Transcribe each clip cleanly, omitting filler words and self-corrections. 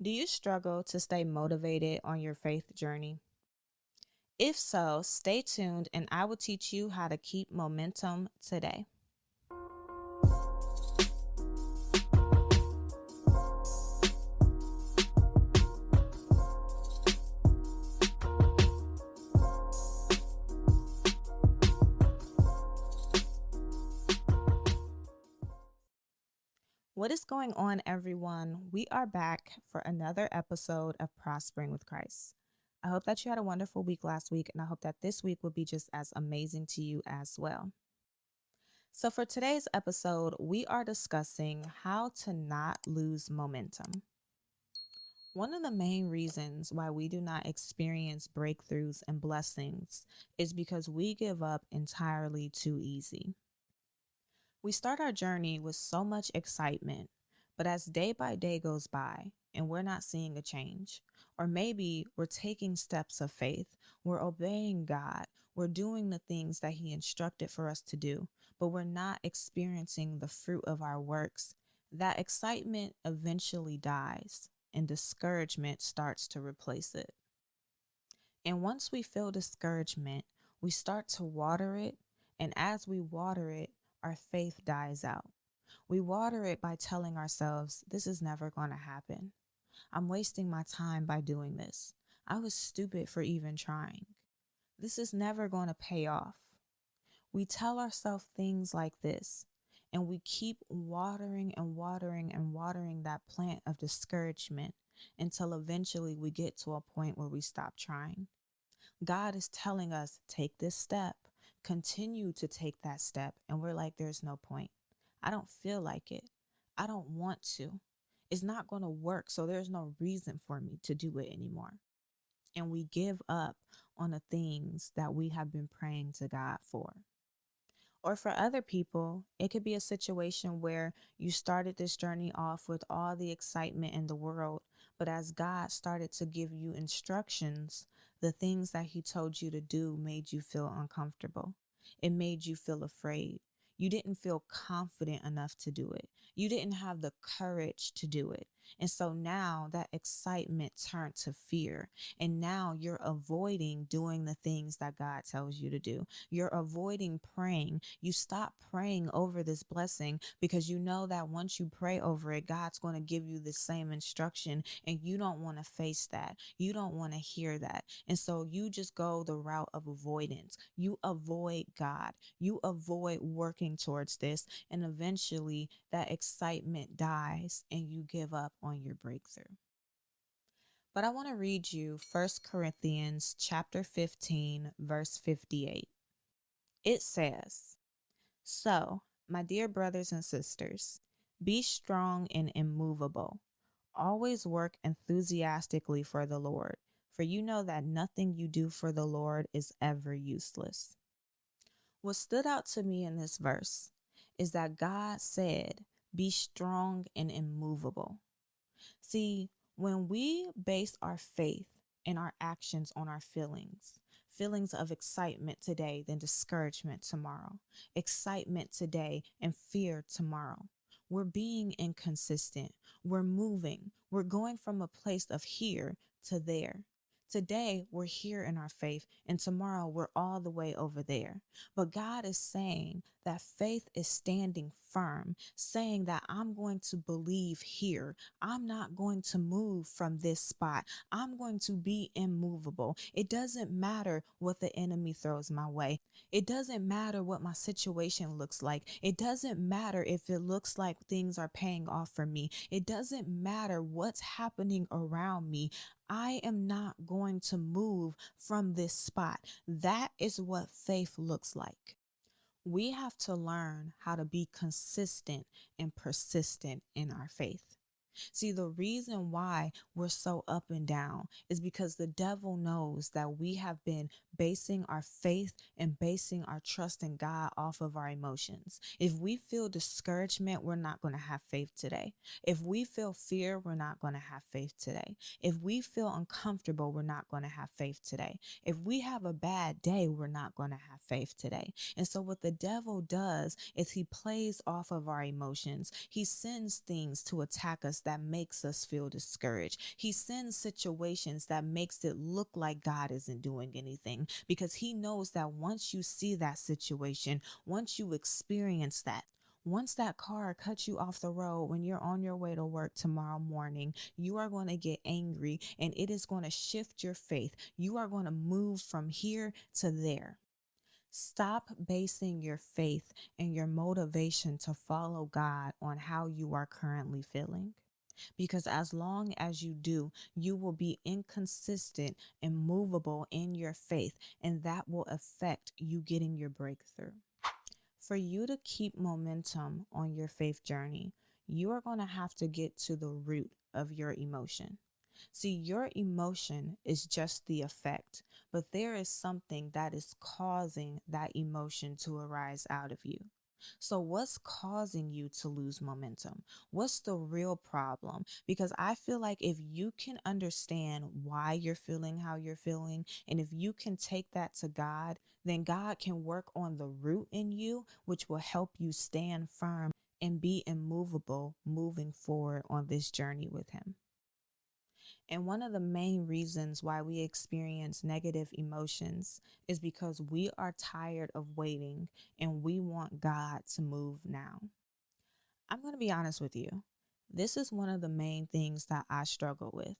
Do you struggle to stay motivated on your faith journey? If so, stay tuned and I will teach you how to keep momentum today. What is going on, everyone? We are back for another episode of Prospering with Christ. I hope that you had a wonderful week last week, and I hope that this week will be just as amazing to you as well. So, for today's episode, we are discussing how to not lose momentum. One of the main reasons why we do not experience breakthroughs and blessings is because we give up entirely too easy. We start our journey with so much excitement, but as day by day goes by and we're not seeing a change, or maybe we're taking steps of faith, we're obeying God, we're doing the things that He instructed for us to do, but we're not experiencing the fruit of our works, that excitement eventually dies and discouragement starts to replace it. And once we feel discouragement, we start to water it. And as we water it, our faith dies out. We water it by telling ourselves, this is never going to happen. I'm wasting my time by doing this. I was stupid for even trying. This is never going to pay off. We tell ourselves things like this, and we keep watering and watering and watering that plant of discouragement until eventually we get to a point where we stop trying. God is telling us, take this step, continue to take that step. And we're like, there's no point. I don't feel like it. I don't want to. It's not going to work. So there's no reason for me to do it anymore. And we give up on the things that we have been praying to God for. Or for other people, it could be a situation where you started this journey off with all the excitement in the world, but as God started to give you instructions, the things that He told you to do made you feel uncomfortable. It made you feel afraid. You didn't feel confident enough to do it. You didn't have the courage to do it. And so now that excitement turned to fear. And now you're avoiding doing the things that God tells you to do. You're avoiding praying. You stop praying over this blessing because you know that once you pray over it, God's going to give you the same instruction and you don't want to face that. You don't want to hear that. And so you just go the route of avoidance. You avoid God. You avoid working towards this. And eventually that excitement dies and you give up on your breakthrough. But I want to read you 1 Corinthians chapter 15, verse 58. It says, "So, my dear brothers and sisters, be strong and immovable. Always work enthusiastically for the Lord, for you know that nothing you do for the Lord is ever useless." What stood out to me in this verse is that God said, be strong and immovable. See, when we base our faith and our actions on our feelings of excitement today, then discouragement tomorrow, excitement today and fear tomorrow, we're being inconsistent. We're moving. We're going from a place of here to there. Today, we're here in our faith, and tomorrow, we're all the way over there. But God is saying that faith is standing firm, saying that I'm going to believe here. I'm not going to move from this spot. I'm going to be immovable. It doesn't matter what the enemy throws my way. It doesn't matter what my situation looks like. It doesn't matter if it looks like things are paying off for me. It doesn't matter what's happening around me. I am not going to move from this spot. That is what faith looks like. We have to learn how to be consistent and persistent in our faith. See, the reason why we're so up and down is because the devil knows that we have been basing our faith and basing our trust in God off of our emotions. If we feel discouragement, we're not going to have faith today. If we feel fear, we're not going to have faith today. If we feel uncomfortable, we're not going to have faith today. If we have a bad day, we're not going to have faith today. And so what the devil does is he plays off of our emotions. He sends things to attack us us that makes us feel discouraged. He sends situations that makes it look like God isn't doing anything, because he knows that once you see that situation, once you experience that, once that car cuts you off the road when you're on your way to work tomorrow morning, you are going to get angry and it is going to shift your faith. You are going to move from here to there. Stop basing your faith and your motivation to follow God on how you are currently feeling. Because as long as you do, you will be inconsistent and movable in your faith, and that will affect you getting your breakthrough. For you to keep momentum on your faith journey, you are going to have to get to the root of your emotion. See, your emotion is just the effect, but there is something that is causing that emotion to arise out of you. So, what's causing you to lose momentum? What's the real problem? Because I feel like if you can understand why you're feeling how you're feeling, and if you can take that to God, then God can work on the root in you, which will help you stand firm and be immovable moving forward on this journey with Him. And one of the main reasons why we experience negative emotions is because we are tired of waiting and we want God to move now. I'm going to be honest with you. This is one of the main things that I struggle with,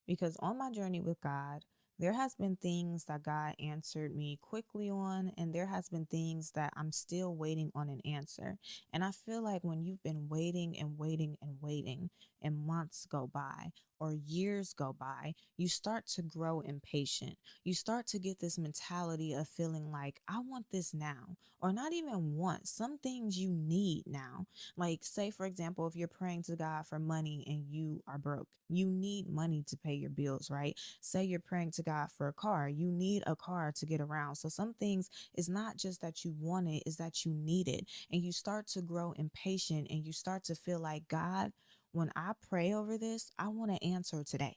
because on my journey with God, there has been things that God answered me quickly on, and there has been things that I'm still waiting on an answer. And I feel like when you've been waiting and waiting and waiting, and months go by or years go by, you start to grow impatient. You start to get this mentality of feeling like, I want this now, or not even want. Some things you need now. Like, say, for example, if you're praying to God for money and you are broke, you need money to pay your bills, right? Say you're praying to God for a car, you need a car to get around. So some things is not just that you want it, is that you need it. And you start to grow impatient and you start to feel like, God, when I pray over this, I want to answer today.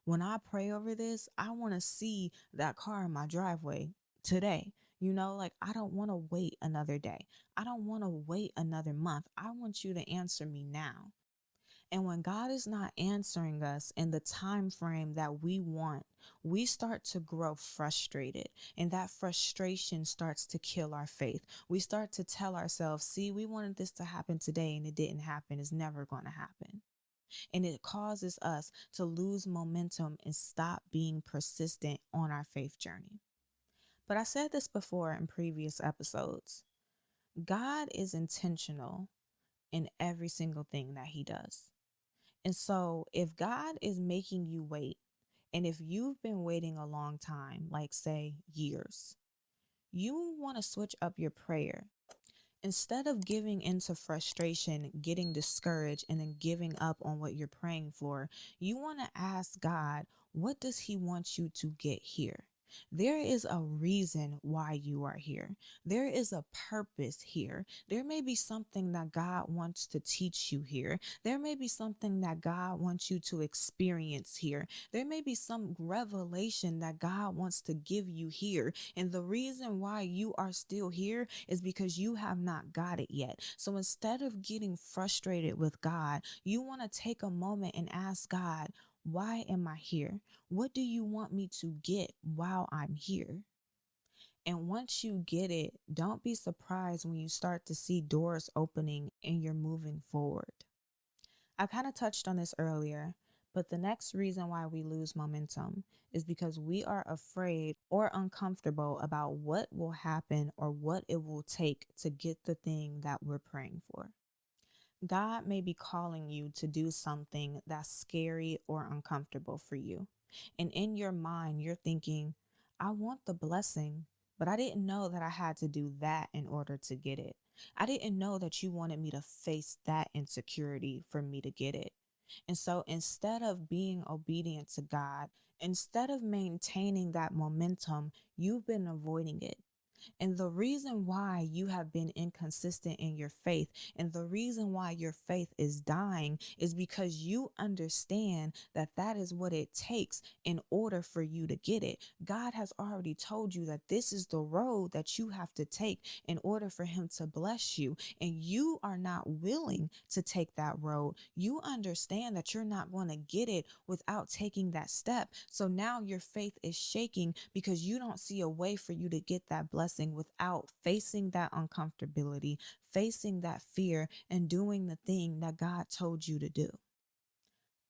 When I pray over this, I want to see that car in my driveway today. Like, I don't want to wait another day. I don't want to wait another month. I want you to answer me now. And when God is not answering us in the time frame that we want, we start to grow frustrated. And that frustration starts to kill our faith. We start to tell ourselves, see, we wanted this to happen today and it didn't happen. It's never going to happen. And it causes us to lose momentum and stop being persistent on our faith journey. But I said this before in previous episodes. God is intentional in every single thing that He does. And so if God is making you wait, and if you've been waiting a long time, like say years, you want to switch up your prayer. Instead of giving into frustration, getting discouraged, and then giving up on what you're praying for, you want to ask God, what does He want you to get here? There is a reason why you are here. There is a purpose here. There may be something that God wants to teach you here. There may be something that God wants you to experience here. There may be some revelation that God wants to give you here. And the reason why you are still here is because you have not got it yet. So instead of getting frustrated with God, you want to take a moment and ask God, why am I here? What do you want me to get while I'm here? And once you get it, don't be surprised when you start to see doors opening and you're moving forward. I kind of touched on this earlier, but the next reason why we lose momentum is because we are afraid or uncomfortable about what will happen or what it will take to get the thing that we're praying for. God may be calling you to do something that's scary or uncomfortable for you. And in your mind, you're thinking, I want the blessing, but I didn't know that I had to do that in order to get it. I didn't know that you wanted me to face that insecurity for me to get it. And so instead of being obedient to God, instead of maintaining that momentum, you've been avoiding it. And the reason why you have been inconsistent in your faith and the reason why your faith is dying is because you understand that that is what it takes in order for you to get it. God has already told you that this is the road that you have to take in order for him to bless you. And you are not willing to take that road. You understand that you're not going to get it without taking that step. So now your faith is shaking because you don't see a way for you to get that blessing without facing that uncomfortability, facing that fear, and doing the thing that God told you to do.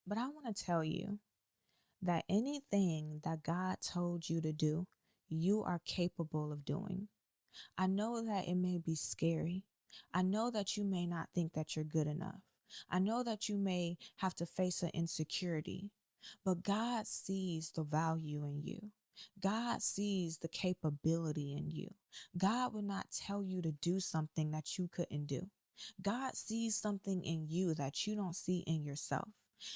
But I want to tell you that anything that God told you to do, you are capable of doing. I know that it may be scary. I know that you may not think that you're good enough. I know that you may have to face an insecurity, but God sees the value in you. God sees the capability in you. God would not tell you to do something that you couldn't do. God sees something in you that you don't see in yourself.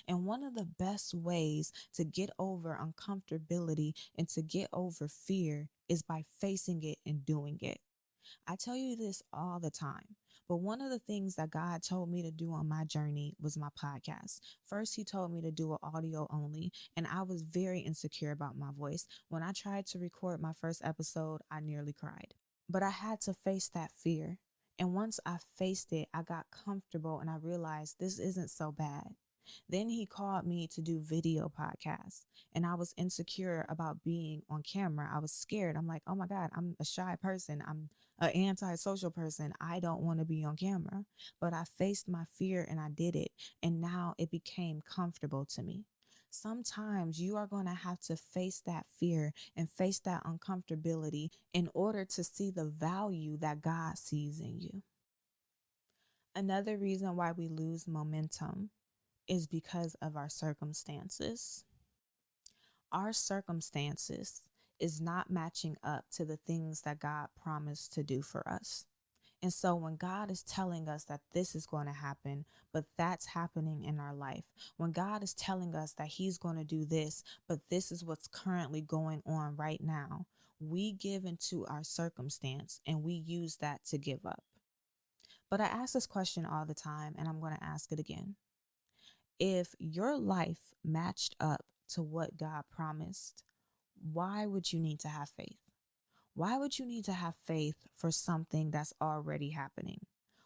And one of the best ways to get over uncomfortability and to get over fear is by facing it and doing it. I tell you this all the time, but one of the things that God told me to do on my journey was my podcast. First, he told me to do an audio only, and I was very insecure about my voice. When I tried to record my first episode, I nearly cried, but I had to face that fear. And once I faced it, I got comfortable and I realized this isn't so bad. Then he called me to do video podcasts, and I was insecure about being on camera. I was scared. I'm like, oh my God, I'm a shy person. I'm an antisocial person. I don't want to be on camera. But I faced my fear and I did it. And now it became comfortable to me. Sometimes you are going to have to face that fear and face that uncomfortability in order to see the value that God sees in you. Another reason why we lose momentum is because of our circumstances. Our circumstances is not matching up to the things that God promised to do for us. And so when God is telling us that this is going to happen, but that's happening in our life, when God is telling us that he's going to do this, but this is what's currently going on right now, we give into our circumstance and we use that to give up. But I ask this question all the time, and I'm going to ask it again. If your life matched up to what God promised, why would you need to have faith? Why would you need to have faith for something that's already happening?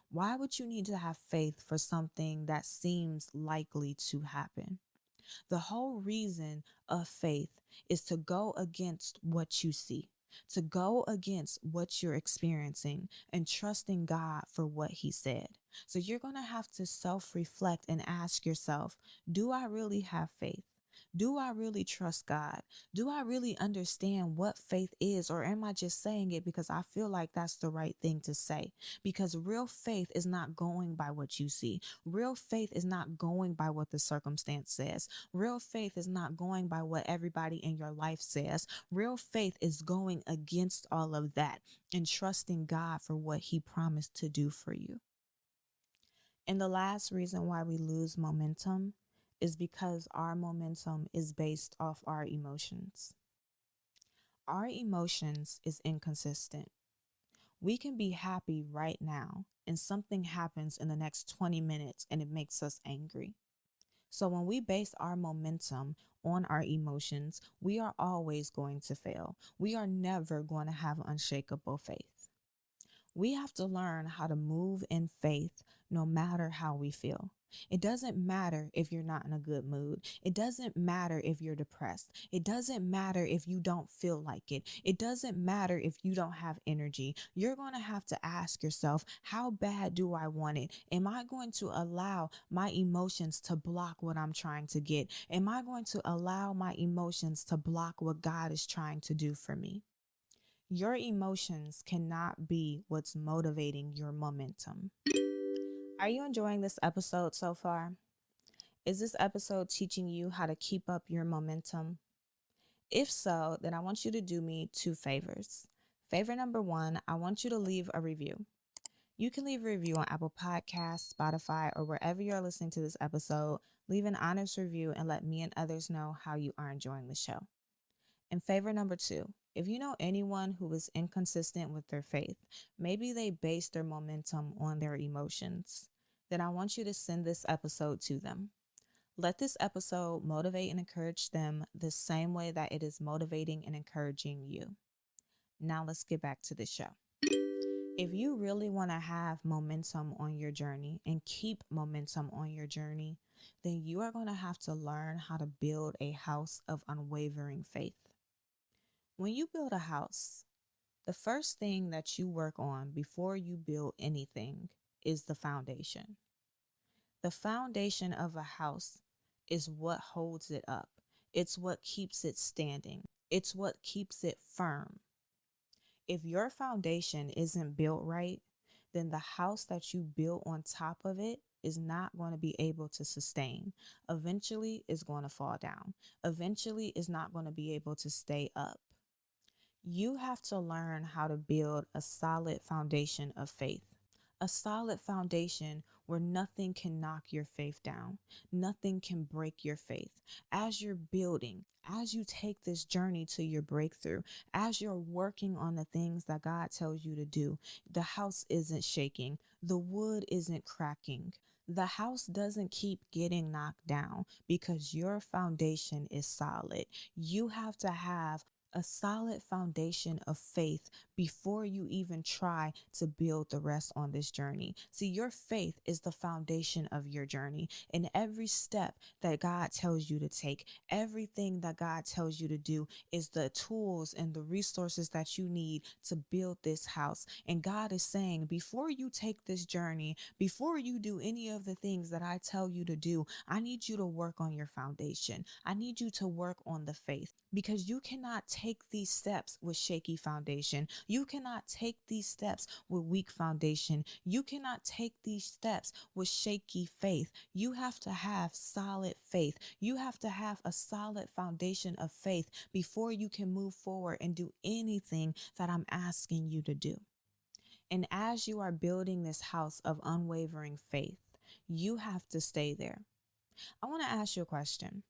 Why would you need to have faith for something that seems likely to happen? The whole reason of faith is to go against what you see, to go against what you're experiencing and trusting God for what he said. So you're going to have to self-reflect and ask yourself, do I really have faith? Do I really trust God? Do I really understand what faith is? Or am I just saying it because I feel like that's the right thing to say? Because real faith is not going by what you see. Real faith is not going by what the circumstance says. Real faith is not going by what everybody in your life says. Real faith is going against all of that and trusting God for what he promised to do for you. And the last reason why we lose momentum is because our momentum is based off our emotions. Our emotions is inconsistent. We can be happy right now and something happens in the next 20 minutes and it makes us angry. So when we base our momentum on our emotions, we are always going to fail. We are never going to have unshakable faith. We have to learn how to move in faith no matter how we feel. It doesn't matter if you're not in a good mood. It doesn't matter if you're depressed. It doesn't matter if you don't feel like it. It doesn't matter if you don't have energy. You're going to have to ask yourself, how bad do I want it? Am I going to allow my emotions to block what I'm trying to get? Am I going to allow my emotions to block what God is trying to do for me? Your emotions cannot be what's motivating your momentum. Are you enjoying this episode so far? Is this episode teaching you how to keep up your momentum? If so, then I want you to do me two favors. Favor number one, I want you to leave a review. You can leave a review on Apple Podcasts, Spotify, or wherever you're listening to this episode. Leave an honest review and let me and others know how you are enjoying the show. And favor number two, if you know anyone who is inconsistent with their faith, maybe they base their momentum on their emotions, then I want you to send this episode to them. Let this episode motivate and encourage them the same way that it is motivating and encouraging you. Now let's get back to the show. If you really want to have momentum on your journey and keep momentum on your journey, then you are going to have to learn how to build a house of unwavering faith. When you build a house, the first thing that you work on before you build anything is the foundation. The foundation of a house is what holds it up. It's what keeps it standing. It's what keeps it firm. If your foundation isn't built right, then the house that you build on top of it is not going to be able to sustain. Eventually, it's going to fall down. Eventually, it's not going to be able to stay up. You have to learn how to build a solid foundation of faith. A solid foundation where nothing can knock your faith down. Nothing can break your faith. As you're building, as you take this journey to your breakthrough, as you're working on the things that God tells you to do, the house isn't shaking. The wood isn't cracking. The house doesn't keep getting knocked down because your foundation is solid. You have to have a solid foundation of faith before you even try to build the rest on this journey. See, your faith is the foundation of your journey. And every step that God tells you to take, everything that God tells you to do is the tools and the resources that you need to build this house. And God is saying, before you take this journey, before you do any of the things that I tell you to do, I need you to work on your foundation. I need you to work on the faith, because you cannot take these steps with shaky foundation. You cannot take these steps with weak foundation. You cannot take these steps with shaky faith. You have to have solid faith. You have to have a solid foundation of faith before you can move forward and do anything that I'm asking you to do. And as you are building this house of unwavering faith, you have to stay there. I want to ask you a question.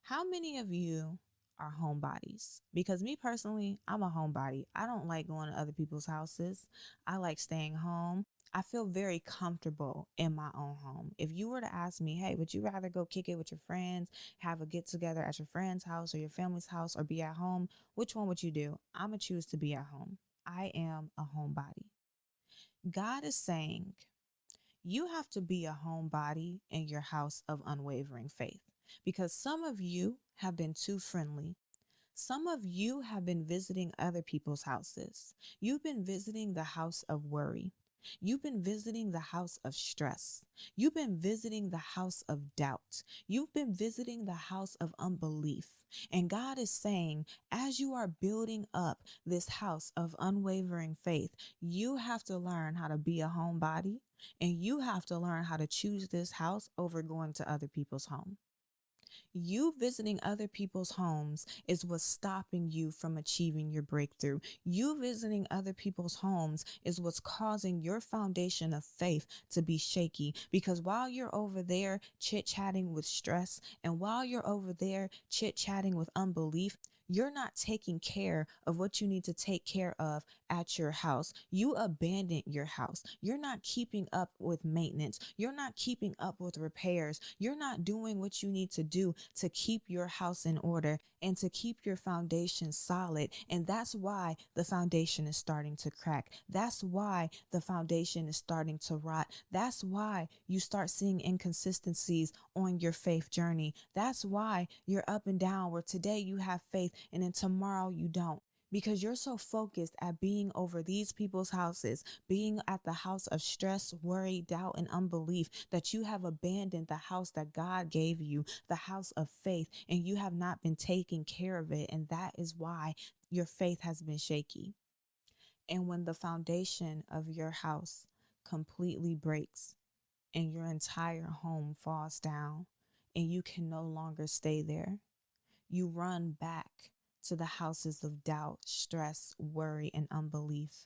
How many of you are homebodies? Because me personally, I'm a homebody. I don't like going to other people's houses. I like staying home. I feel very comfortable in my own home. If you were to ask me, hey, would you rather go kick it with your friends, have a get together at your friend's house or your family's house, or be at home, which one would you do? I'm going to choose to be at home. I am a homebody. God is saying you have to be a homebody in your house of unwavering faith, because some of you have been too friendly. Some of you have been visiting other people's houses. You've been visiting the house of worry. You've been visiting the house of stress. You've been visiting the house of doubt. You've been visiting the house of unbelief. And God is saying, as you are building up this house of unwavering faith, you have to learn how to be a homebody, and you have to learn how to choose this house over going to other people's home. You visiting other people's homes is what's stopping you from achieving your breakthrough. You visiting other people's homes is what's causing your foundation of faith to be shaky. Because while you're over there chit-chatting with stress, and while you're over there chit-chatting with unbelief, you're not taking care of what you need to take care of at your house. You abandon your house. You're not keeping up with maintenance. You're not keeping up with repairs. You're not doing what you need to do to keep your house in order and to keep your foundation solid. And that's why the foundation is starting to crack. That's why the foundation is starting to rot. That's why you start seeing inconsistencies on your faith journey. That's why you're up and down, where today you have faith and then tomorrow you don't. Because you're so focused at being over these people's houses, being at the house of stress, worry, doubt, and unbelief, that you have abandoned the house that God gave you, the house of faith, and you have not been taking care of it. And that is why your faith has been shaky. And when the foundation of your house completely breaks and your entire home falls down and you can no longer stay there, you run back to the houses of doubt, stress, worry, and unbelief,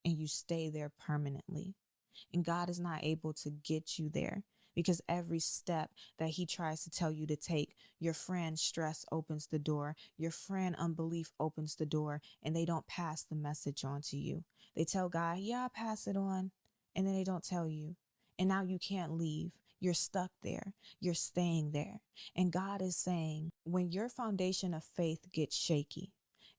and you stay there permanently. And God is not able to get you there because every step that he tries to tell you to take, your friend stress opens the door, your friend unbelief opens the door, and they don't pass the message on to you. They tell God, yeah, I'll pass it on, and then they don't tell you. And now you can't leave. You're stuck there. You're staying there. And God is saying, when your foundation of faith gets shaky,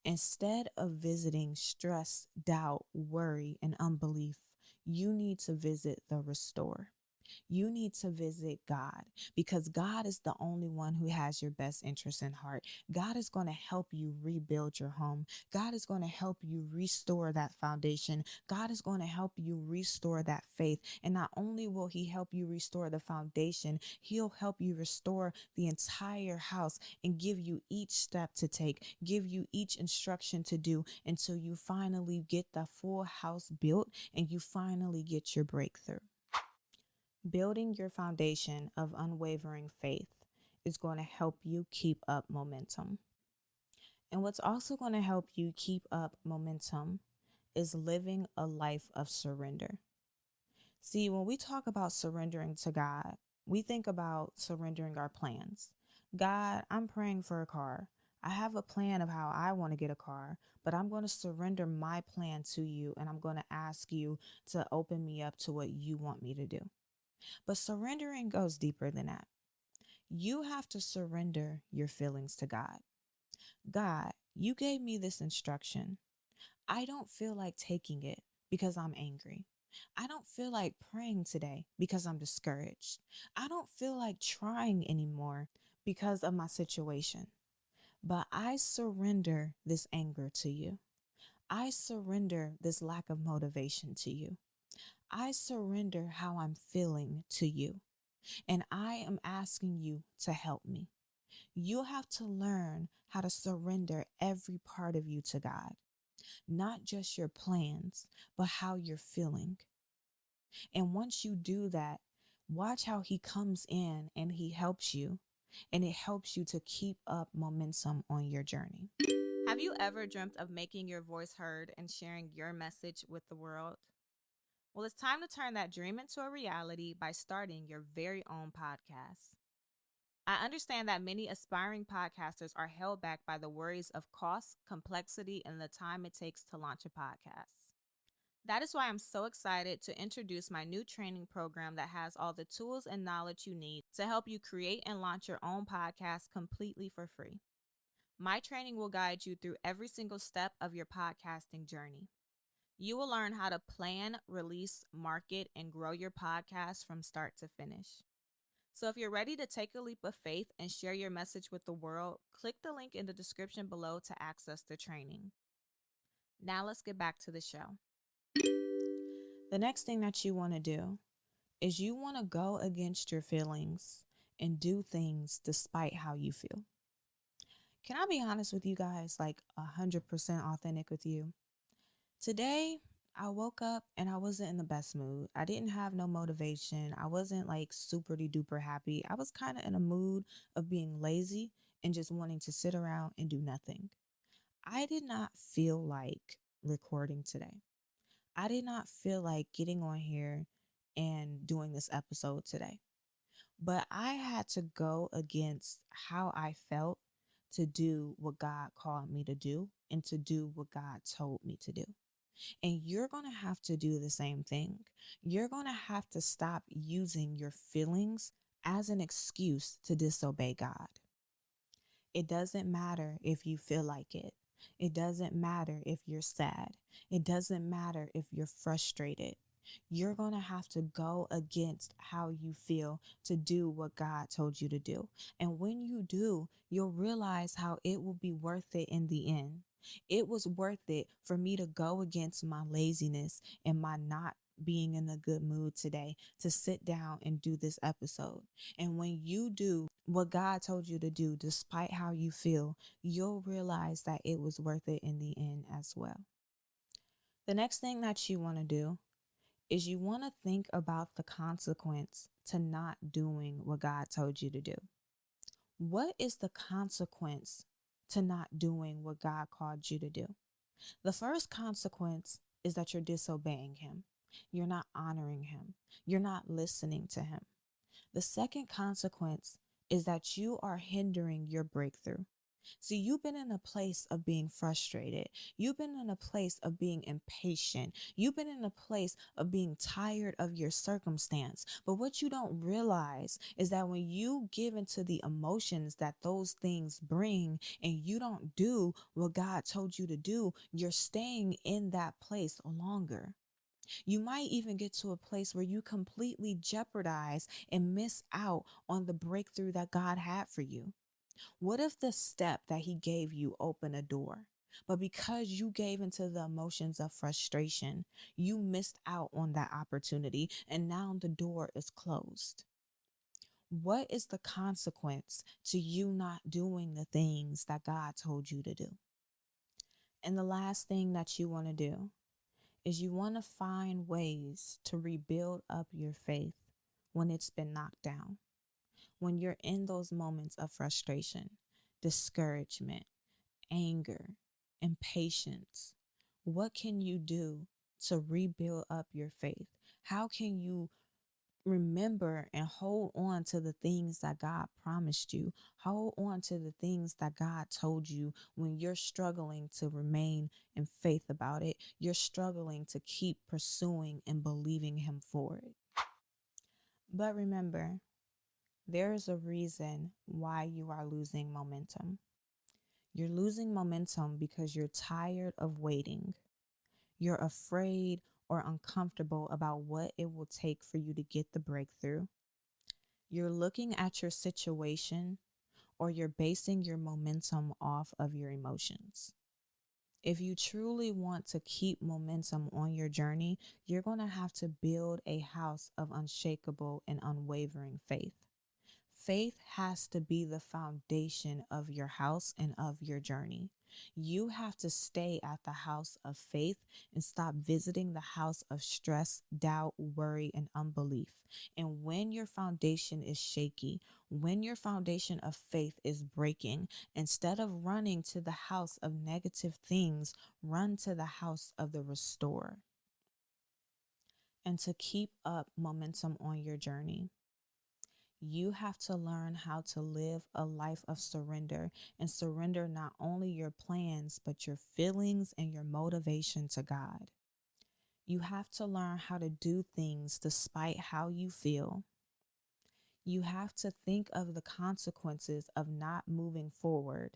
instead of visiting stress, doubt, worry, and unbelief, you need to visit the restorer. You need to visit God, because God is the only one who has your best interest in heart. God is going to help you rebuild your home. God is going to help you restore that foundation. God is going to help you restore that faith. And not only will he help you restore the foundation, he'll help you restore the entire house and give you each step to take, give you each instruction to do until you finally get the full house built and you finally get your breakthrough. Building your foundation of unwavering faith is going to help you keep up momentum. And what's also going to help you keep up momentum is living a life of surrender. See, when we talk about surrendering to God, we think about surrendering our plans. God, I'm praying for a car. I have a plan of how I want to get a car, but I'm going to surrender my plan to you, and I'm going to ask you to open me up to what you want me to do. But surrendering goes deeper than that. You have to surrender your feelings to God. God, you gave me this instruction. I don't feel like taking it because I'm angry. I don't feel like praying today because I'm discouraged. I don't feel like trying anymore because of my situation. But I surrender this anger to you. I surrender this lack of motivation to you. I surrender how I'm feeling to you. And I am asking you to help me. You'll have to learn how to surrender every part of you to God, not just your plans, but how you're feeling. And once you do that, watch how he comes in and he helps you, and it helps you to keep up momentum on your journey. Have you ever dreamt of making your voice heard and sharing your message with the world? Well, it's time to turn that dream into a reality by starting your very own podcast. I understand that many aspiring podcasters are held back by the worries of cost, complexity, and the time it takes to launch a podcast. That is why I'm so excited to introduce my new training program that has all the tools and knowledge you need to help you create and launch your own podcast completely for free. My training will guide you through every single step of your podcasting journey. You will learn how to plan, release, market, and grow your podcast from start to finish. So if you're ready to take a leap of faith and share your message with the world, click the link in the description below to access the training. Now let's get back to the show. The next thing that you want to do is you want to go against your feelings and do things despite how you feel. Can I be honest with you guys, like 100% authentic with you? Today, I woke up and I wasn't in the best mood. I didn't have no motivation. I wasn't like super duper happy. I was kind of in a mood of being lazy and just wanting to sit around and do nothing. I did not feel like recording today. I did not feel like getting on here and doing this episode today. But I had to go against how I felt to do what God called me to do and to do what God told me to do. And you're going to have to do the same thing. You're going to have to stop using your feelings as an excuse to disobey God. It doesn't matter if you feel like it. It doesn't matter if you're sad. It doesn't matter if you're frustrated. You're going to have to go against how you feel to do what God told you to do. And when you do, you'll realize how it will be worth it in the end. It was worth it for me to go against my laziness and my not being in a good mood today to sit down and do this episode. And when you do what God told you to do, despite how you feel, you'll realize that it was worth it in the end as well. The next thing that you want to do is you want to think about the consequence to not doing what God told you to do. What is the consequence to not doing what God called you to do? The first consequence is that you're disobeying him. You're not honoring him. You're not listening to him. The second consequence is that you are hindering your breakthrough. See, you've been in a place of being frustrated. You've been in a place of being impatient. You've been in a place of being tired of your circumstance. But what you don't realize is that when you give into the emotions that those things bring and you don't do what God told you to do, you're staying in that place longer. You might even get to a place where you completely jeopardize and miss out on the breakthrough that God had for you. What if the step that he gave you opened a door? But because you gave into the emotions of frustration, you missed out on that opportunity and now the door is closed. What is the consequence to you not doing the things that God told you to do? And the last thing that you want to do is you want to find ways to rebuild up your faith when it's been knocked down. When you're in those moments of frustration, discouragement, anger, impatience, what can you do to rebuild up your faith? How can you remember and hold on to the things that God promised you? Hold on to the things that God told you when you're struggling to remain in faith about it. You're struggling to keep pursuing and believing Him for it. But remember, there is a reason why you are losing momentum. You're losing momentum because you're tired of waiting. You're afraid or uncomfortable about what it will take for you to get the breakthrough. You're looking at your situation or you're basing your momentum off of your emotions. If you truly want to keep momentum on your journey, you're going to have to build a house of unshakable and unwavering faith. Faith has to be the foundation of your house and of your journey. You have to stay at the house of faith and stop visiting the house of stress, doubt, worry, and unbelief. And when your foundation is shaky, when your foundation of faith is breaking, instead of running to the house of negative things, run to the house of the restorer. And to keep up momentum on your journey, you have to learn how to live a life of surrender and surrender not only your plans, but your feelings and your motivation to God. You have to learn how to do things despite how you feel. You have to think of the consequences of not moving forward.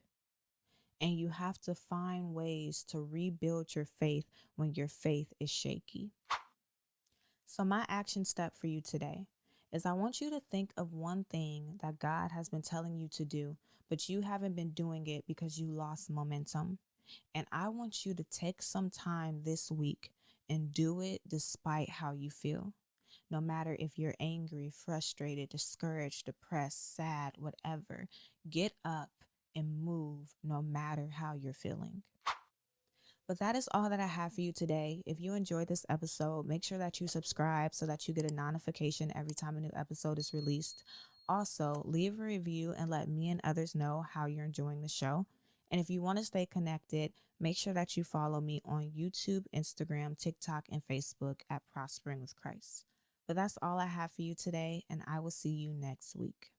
And you have to find ways to rebuild your faith when your faith is shaky. So my action step for you today is I want you to think of one thing that God has been telling you to do, but you haven't been doing it because you lost momentum. And I want you to take some time this week and do it despite how you feel. No matter if you're angry, frustrated, discouraged, depressed, sad, whatever, get up and move no matter how you're feeling. But that is all that I have for you today. If you enjoyed this episode, make sure that you subscribe so that you get a notification every time a new episode is released. Also, leave a review and let me and others know how you're enjoying the show. And if you want to stay connected, make sure that you follow me on YouTube, Instagram, TikTok, and Facebook at Prospering with Christ. But that's all I have for you today, and I will see you next week.